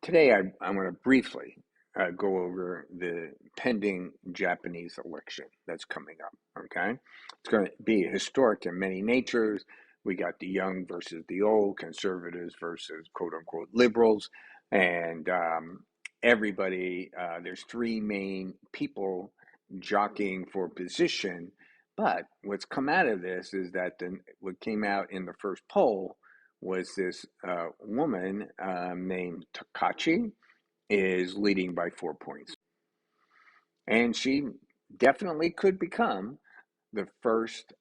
Today, I want to briefly go over the pending Japanese election that's coming up. Okay, it's going to be historic in many natures. We got the young versus the old, conservatives versus quote unquote liberals, and everybody. There's three main people jockeying for position. But what's come out of this is that what came out in the first poll was this woman named Takachi is leading by 4 points. And she definitely could become the first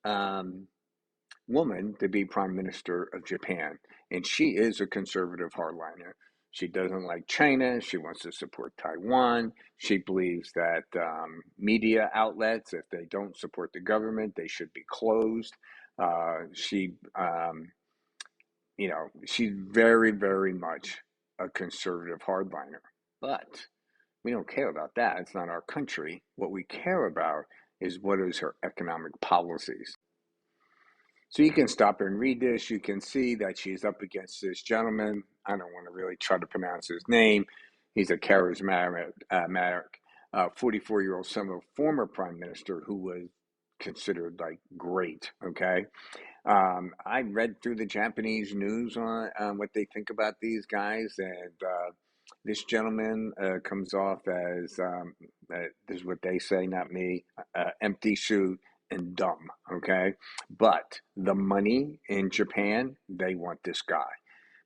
woman to be prime minister of Japan. And she is a conservative hardliner. She doesn't like China. She wants to support Taiwan. She believes that media outlets, if they don't support the government, they should be closed. She she's very, very much a conservative hardliner. But we don't care about that. It's not our country. What we care about is what is her economic policies. So you can stop and read this. You can see that she's up against this gentleman. I don't want to really try to pronounce his name. He's a charismatic 44-year-old son of a former prime minister who was considered like great. Okay. I read through the Japanese news on what they think about these guys, and this gentleman comes off as this is what they say, not me, empty suit and dumb. Okay, but the money in Japan, they want this guy.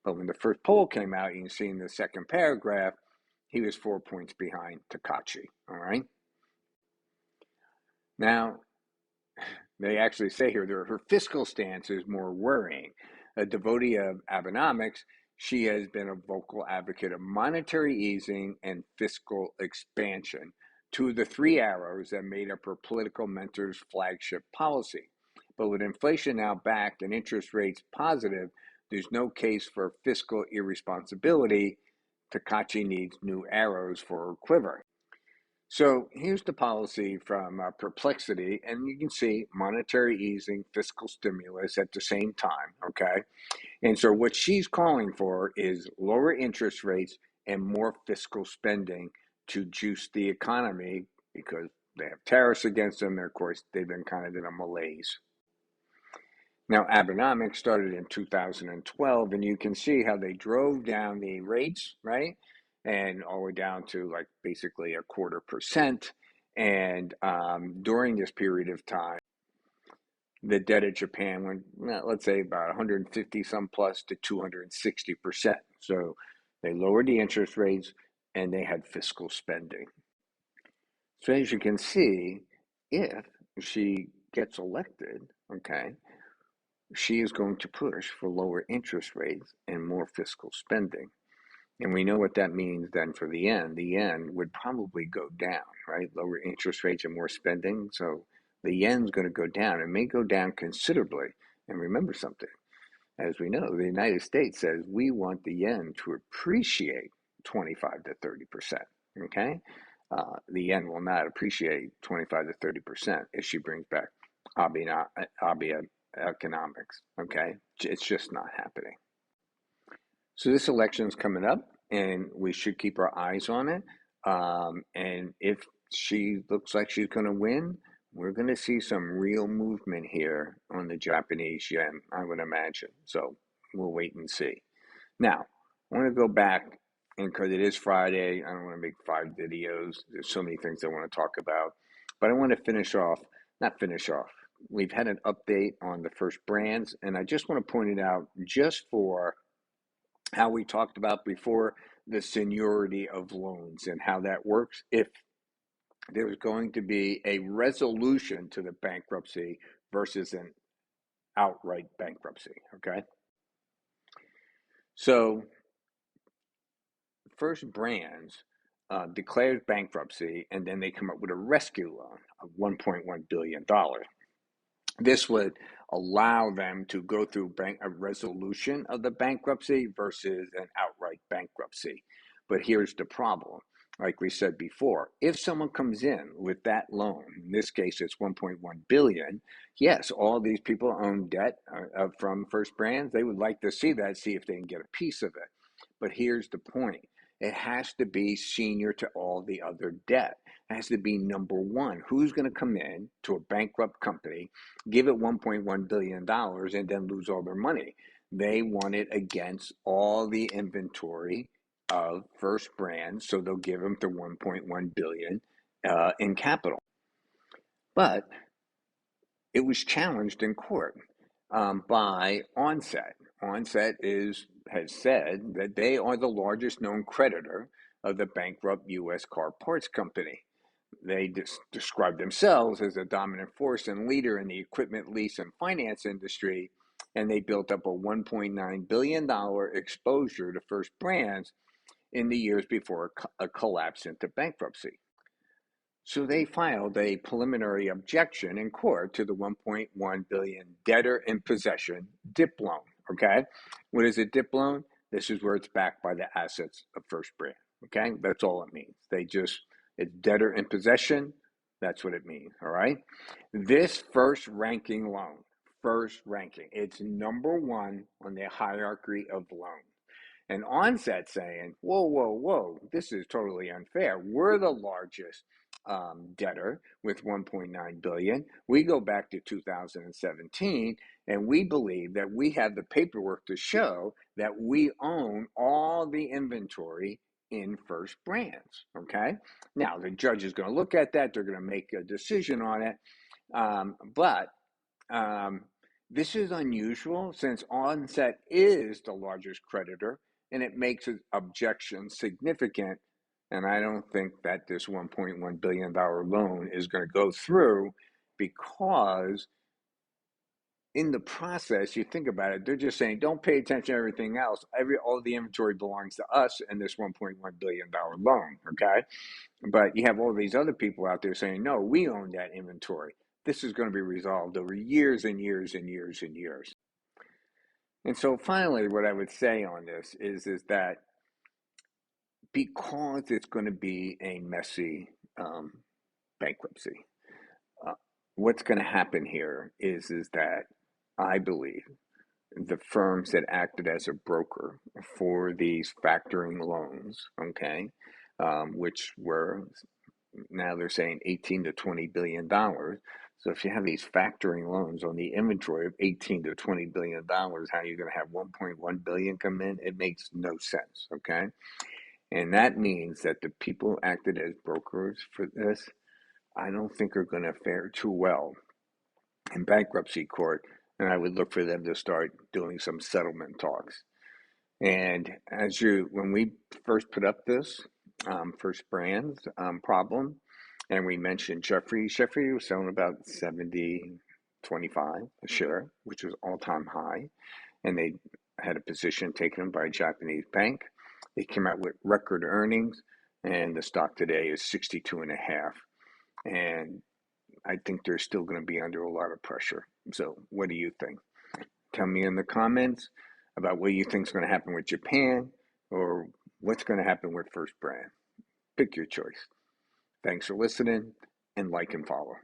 But when the first poll came out, you can see in the second paragraph, he was 4 points behind Takachi. All right. Now, they actually say here that her fiscal stance is more worrying. A devotee of Abenomics, she has been a vocal advocate of monetary easing and fiscal expansion, two of the three arrows that made up her political mentor's flagship policy. But with inflation now back and interest rates positive, there's no case for fiscal irresponsibility. Takachi needs new arrows for her quiver. So here's the policy from Perplexity, and you can see monetary easing, fiscal stimulus at the same time, okay? And so what she's calling for is lower interest rates and more fiscal spending to juice the economy because they have tariffs against them, and of course, they've been kind of in a malaise. Now, Abenomics started in 2012, and you can see how they drove down the rates, right? And all the way down to like basically 0.25%. And during this period of time, the debt of Japan went, let's say about 150 some plus to 260%. So they lowered the interest rates and they had fiscal spending. So as you can see, if she gets elected, okay, she is going to push for lower interest rates and more fiscal spending. And we know what that means then for the yen. The yen would probably go down, right? Lower interest rates and more spending. So the yen's going to go down. It may go down considerably. And remember something. As we know, the United States says we want the yen to appreciate 25 to 30%. Okay? The yen will not appreciate 25 to 30% if she brings back Abenomics. Okay? It's just not happening. So this election is coming up, and we should keep our eyes on it. And if she looks like she's going to win, we're going to see some real movement here on the Japanese yen, I would imagine. So we'll wait and see. Now, I want to go back, and because it is Friday, I don't want to make 5 videos. There's so many things I want to talk about. But I want to not finish off. We've had an update on the first brands, and I just want to point it out just for how we talked about before, the seniority of loans and how that works if there's going to be a resolution to the bankruptcy versus an outright bankruptcy, okay? So First Brands declares bankruptcy, and then they come up with a rescue loan of $1.1 billion. This would allow them to go through a resolution of the bankruptcy versus an outright bankruptcy. But here's the problem. Like we said before, if someone comes in with that loan, in this case it's 1.1 billion, yes, all these people own debt from First Brands. They would like to see that, see if they can get a piece of it. But here's the point. it has to be senior to all the other debt. It has to be number one. Who's going to come in to a bankrupt company, give it $1.1 billion, and then lose all their money? They want it against all the inventory of First Brands, so they'll give them the $1.1 billion in capital. But it was challenged in court by Onset. Onset has said that they are the largest known creditor of the bankrupt U.S. car parts company. They describe themselves as a dominant force and leader in the equipment lease and finance industry, and they built up a $1.9 billion exposure to First Brands in the years before a collapse into bankruptcy. So they filed a preliminary objection in court to the $1.1 billion debtor in possession DIP loan. Okay, what is a DIP loan? This is where it's backed by the assets of First Brand. Okay, that's all it means. It's debtor in possession. That's what it means. All right. This first ranking loan, it's number one on the hierarchy of loans. And Onset saying, whoa, whoa, whoa, this is totally unfair. We're the largest debtor with 1.9 billion. We go back to 2017, and we believe that we have the paperwork to show that we own all the inventory in First Brands. Okay. Now the judge is going to look at that. They're going to make a decision on it. But this is unusual since Onset is the largest creditor, and it makes an objection significant. And I don't think that this $1.1 billion loan is going to go through, because in the process, you think about it, they're just saying, don't pay attention to everything else. All the inventory belongs to us in this $1.1 billion loan, okay? But you have all these other people out there saying, no, we own that inventory. This is going to be resolved over years and years and years and years. And so finally, what I would say on this is that because it's going to be a messy bankruptcy, what's going to happen here is that I believe the firms that acted as a broker for these factoring loans, okay, which were, now they're saying $18 to $20 billion. So if you have these factoring loans on the inventory of $18 to $20 billion, how are you going to have $1.1 billion come in? It makes no sense, okay? And that means that the people who acted as brokers for this, I don't think are going to fare too well in bankruptcy court, and I would look for them to start doing some settlement talks. And when we first put up this First Brands problem, and we mentioned Jeffrey was selling about 70-25 a share, which was all-time high, and they had a position taken by a Japanese bank. They came out with record earnings, and the stock today is 62.5. And I think they're still going to be under a lot of pressure. So what do you think? Tell me in the comments about what you think is going to happen with Japan, or what's going to happen with First Brand. Pick your choice. Thanks for listening, and like and follow.